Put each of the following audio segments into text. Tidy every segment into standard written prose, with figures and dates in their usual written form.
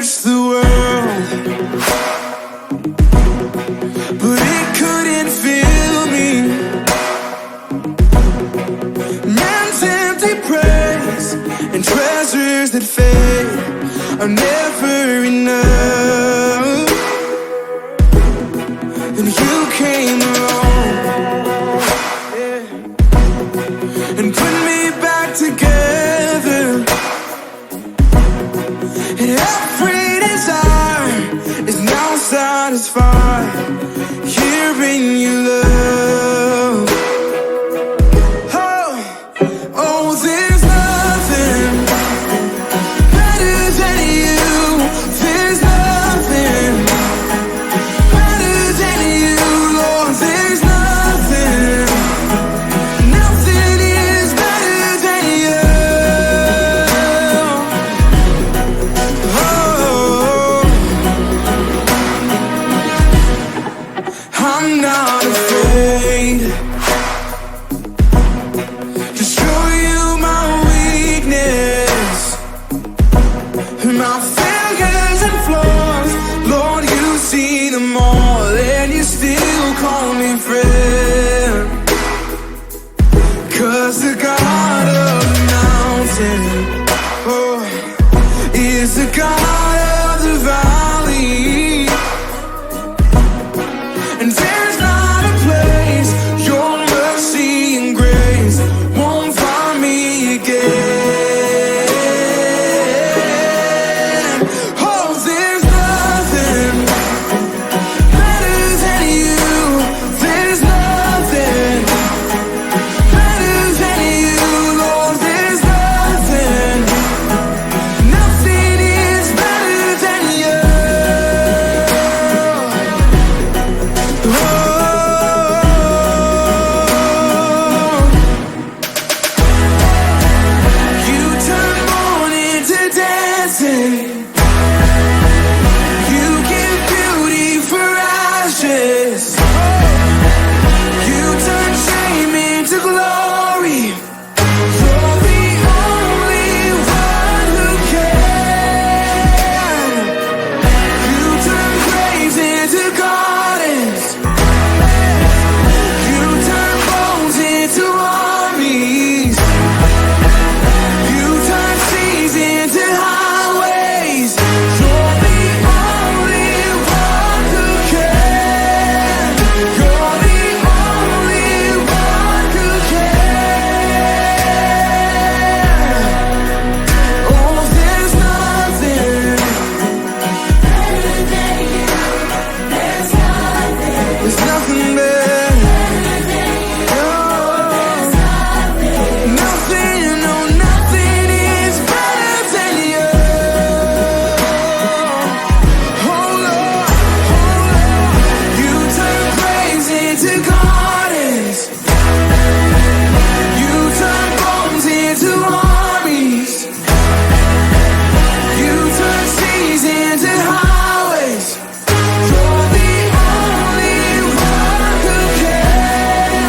searched the world, but it couldn't fill me. Man's empty praise and treasures that fade are never enough. Then you came along, yeah, and put me back together. And every desire is now satisfied here in your love. Oh, there's nothing better than you. There's nothing better than you, Lord. There's nothing is better than you. I'm not afraid to show you my weakness, my failures and flaws. Lord, you see them all, and you still call me friend. 'Cause the God of the mountain, oh, is the God of the valley. And there's not a place your mercy and grace won't find me again. Oh, there's nothing better than you. There's nothing better than you, Lord. There's nothing is better than you. You turn mourning to dancing. You give beauty for ashes. You turn shame into glory. You're the only one who can. You turn graves into gardens. You turn bones into armies. You turn seas into highways. You're the only one who can. You're the only one who can. Oh, there's nothing better than you. There's nothing better. Nothing, no, nothing is better than you. Oh Lord, you turn graves into gardens. You turn bones into armies. You turn seas into highways. You're the only one who can.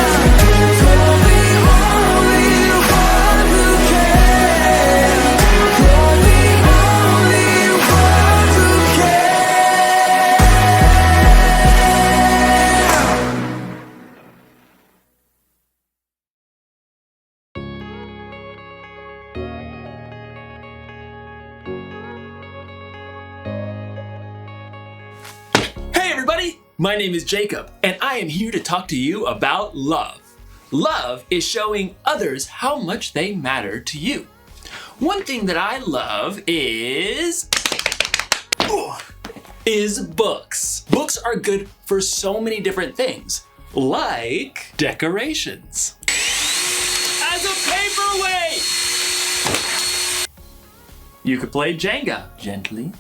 You're the only one who can. You're the only one who can. Hey everybody, my name is Jacob, and I am here to talk to you about love. Love is showing others how much they matter to you. One thing that I love is books. Books are good for so many different things, like decorations. As a paperweight! You could play Jenga gently.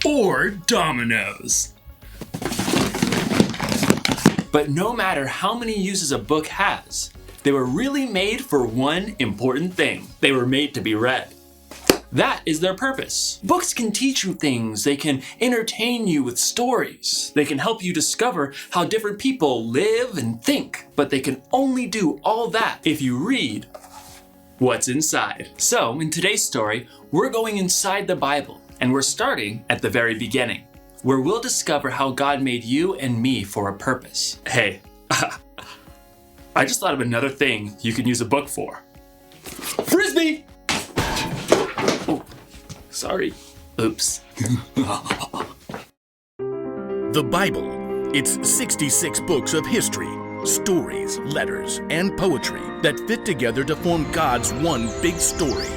Or dominoes. But no matter how many uses a book has, they were really made for one important thing. They were made to be read. That is their purpose. Books can teach you things. They can entertain you with stories. They can help you discover how different people live and think. But they can only do all that if you read what's inside. So, in today's story, we're going inside the Bible, and we're starting at the very beginning, where we'll discover how God made you and me for a purpose. Hey, I just thought of another thing you can use a book for. Frisbee! Oh, sorry. Oops. The Bible. It's 66 books of history, stories, letters, and poetry that fit together to form God's one big story.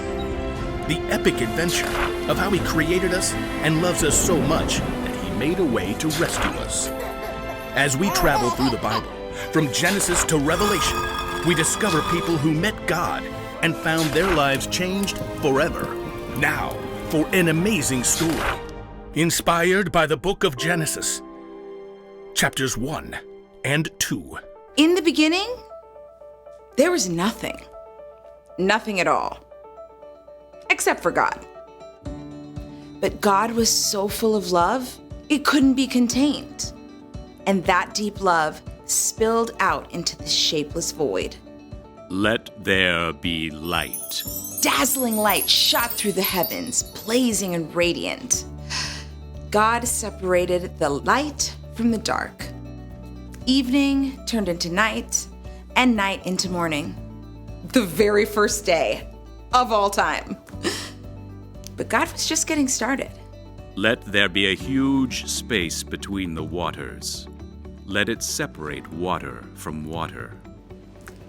The epic adventure of how He created us and loves us so much that He made a way to rescue us. As we travel through the Bible, from Genesis to Revelation, we discover people who met God and found their lives changed forever. Now, for an amazing story, inspired by the book of Genesis, chapters 1 and 2. In the beginning, there was nothing. Nothing at all. Except for God. But God was so full of love, it couldn't be contained. And that deep love spilled out into the shapeless void. Let there be light. Dazzling light shot through the heavens, blazing and radiant. God separated the light from the dark. Evening turned into night, and night into morning. The very first day of all time. But God was just getting started. Let there be a huge space between the waters. Let it separate water from water.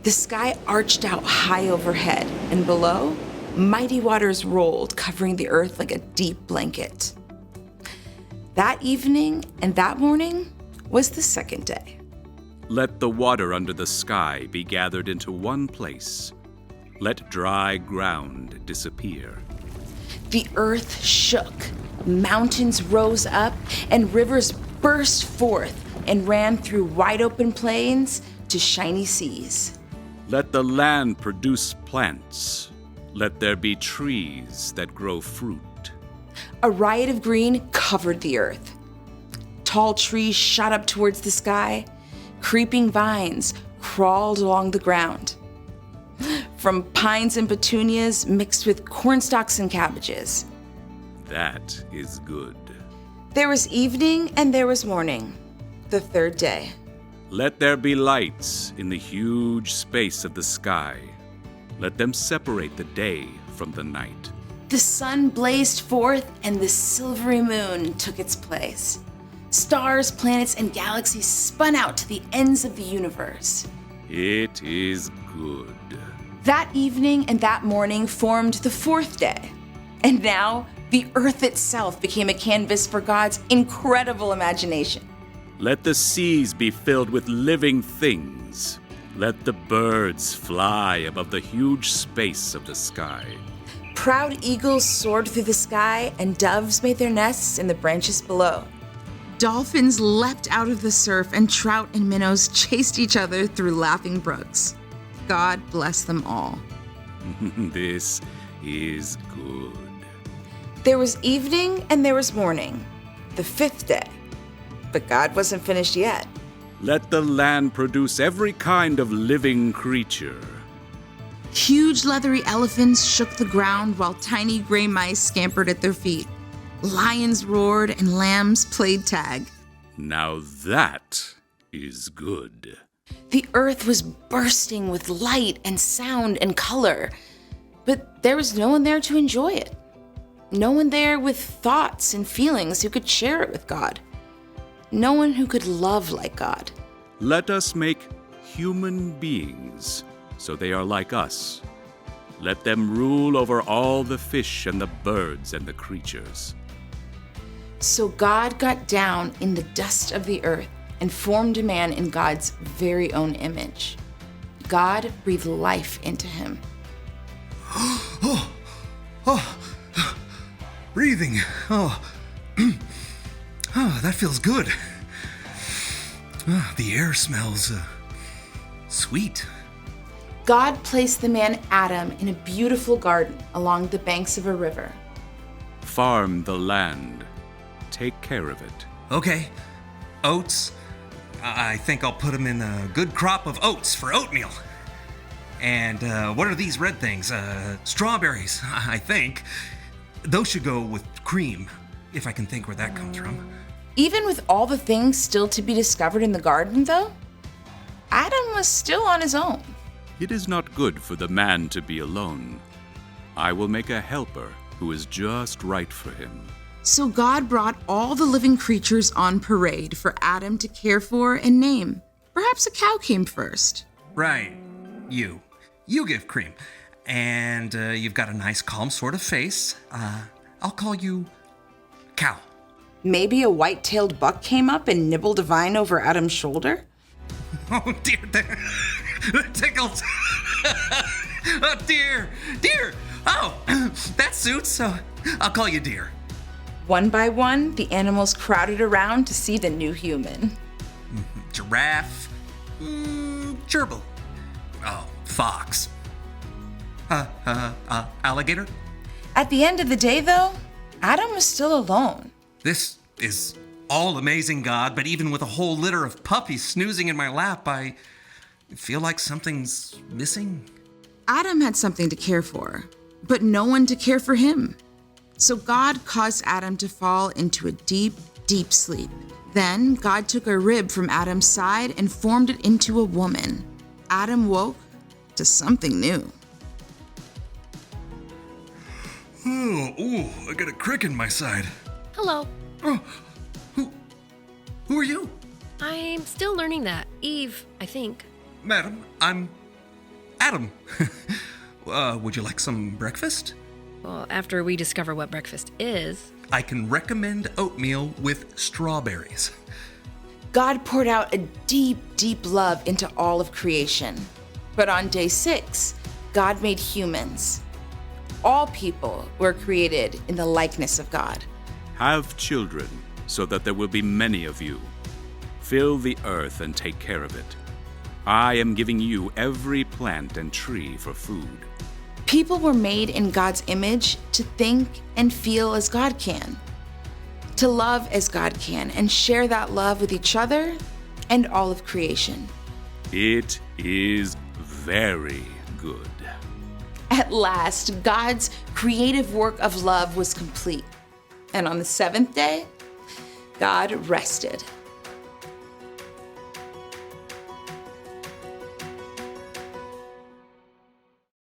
The sky arched out high overhead, and below, mighty waters rolled, covering the earth like a deep blanket. That evening and that morning was the second day. Let the water under the sky be gathered into one place. Let dry ground disappear. The earth shook, mountains rose up, and rivers burst forth and ran through wide open plains to shiny seas. Let the land produce plants. Let there be trees that grow fruit. A riot of green covered the earth. Tall trees shot up towards the sky. Creeping vines crawled along the ground. From pines and petunias mixed with cornstalks and cabbages. That is good. There was evening and there was morning, the third day. Let there be lights in the huge space of the sky. Let them separate the day from the night. The sun blazed forth and the silvery moon took its place. Stars, planets, and galaxies spun out to the ends of the universe. It is good. That evening and that morning formed the fourth day. And now, the earth itself became a canvas for God's incredible imagination. Let the seas be filled with living things. Let the birds fly above the huge space of the sky. Proud eagles soared through the sky, and doves made their nests in the branches below. Dolphins leapt out of the surf, and trout and minnows chased each other through laughing brooks. God bless them all. This is good. There was evening and there was morning, the fifth day. But God wasn't finished yet. Let the land produce every kind of living creature. Huge leathery elephants shook the ground while tiny gray mice scampered at their feet. Lions roared and lambs played tag. Now that is good. The earth was bursting with light and sound and color, but there was no one there to enjoy it. No one there with thoughts and feelings who could share it with God. No one who could love like God. Let us make human beings so they are like us. Let them rule over all the fish and the birds and the creatures. So God got down in the dust of the earth and formed a man in God's very own image. God breathed life into him. Breathing. That feels good. The air smells sweet. God placed the man Adam in a beautiful garden along the banks of a river. Farm the land. Take care of it. Okay. Oats. I think I'll put them in a good crop of oats for oatmeal. And what are these red things? Strawberries, I think. Those should go with cream, if I can think where that comes from. Even with all the things still to be discovered in the garden, though, Adam was still on his own. It is not good for the man to be alone. I will make a helper who is just right for him. So God brought all the living creatures on parade for Adam to care for and name. Perhaps a cow came first. Right. You give cream. And you've got a nice, calm sort of face. I'll call you Cow. Maybe a white-tailed buck came up and nibbled a vine over Adam's shoulder? Oh, dear, that tickles. Oh, dear. Oh, that suits. I'll call you Deer. One by one, the animals crowded around to see the new human. Giraffe. Gerbil. Oh, fox. Alligator. At the end of the day, though, Adam was still alone. This is all amazing, God, but even with a whole litter of puppies snoozing in my lap, I feel like something's missing. Adam had something to care for, but no one to care for him. So God caused Adam to fall into a deep, deep sleep. Then God took a rib from Adam's side and formed it into a woman. Adam woke to something new. Oh, I got a crick in my side. Hello. Oh, who are you? I'm still learning that. Eve, I think. Madam, I'm Adam. Would you like some breakfast? Well, after we discover what breakfast is. I can recommend oatmeal with strawberries. God poured out a deep, deep love into all of creation. But on day 6, God made humans. All people were created in the likeness of God. Have children, so that there will be many of you. Fill the earth and take care of it. I am giving you every plant and tree for food. People were made in God's image to think and feel as God can, to love as God can, and share that love with each other and all of creation. It is very good. At last, God's creative work of love was complete. And on the 7th day, God rested.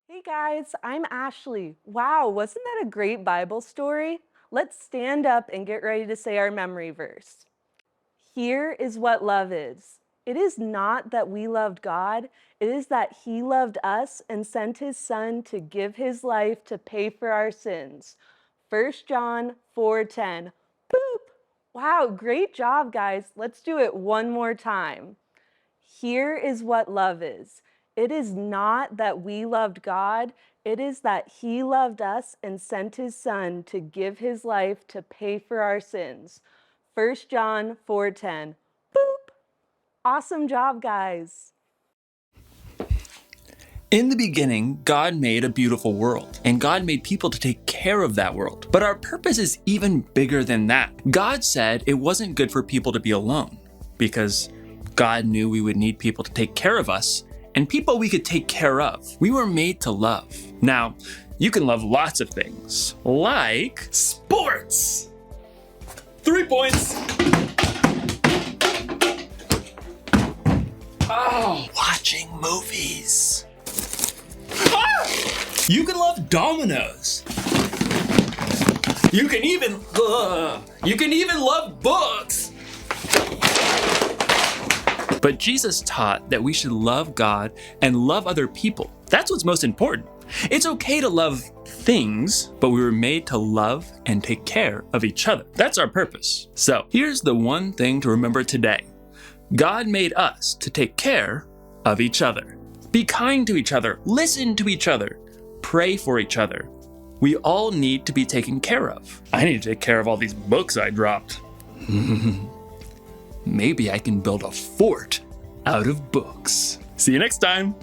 Hey guys, I'm Ashley. Wow, wasn't that a great Bible story? Let's stand up and get ready to say our memory verse. Here is what love is. It is not that we loved God, it is that He loved us and sent His Son to give His life to pay for our sins. 1 John 4:10. Boop! Wow, great job, guys. Let's do it one more time. Here is what love is. It is not that we loved God, it is that He loved us and sent His Son to give His life to pay for our sins. 1 John 4:10. Boop! Awesome job, guys. In the beginning, God made a beautiful world, and God made people to take care of that world. But our purpose is even bigger than that. God said it wasn't good for people to be alone, because God knew we would need people to take care of us, and people we could take care of. We were made to love. Now, you can love lots of things, like sports. 3 points. Oh, watching movies. You can love dominoes. You can even love books. But Jesus taught that we should love God and love other people. That's what's most important. It's okay to love things, but we were made to love and take care of each other. That's our purpose. So here's the one thing to remember today. God made us to take care of each other. Be kind to each other. Listen to each other. Pray for each other. We all need to be taken care of. I need to take care of all these books I dropped. Maybe I can build a fort out of books. See you next time.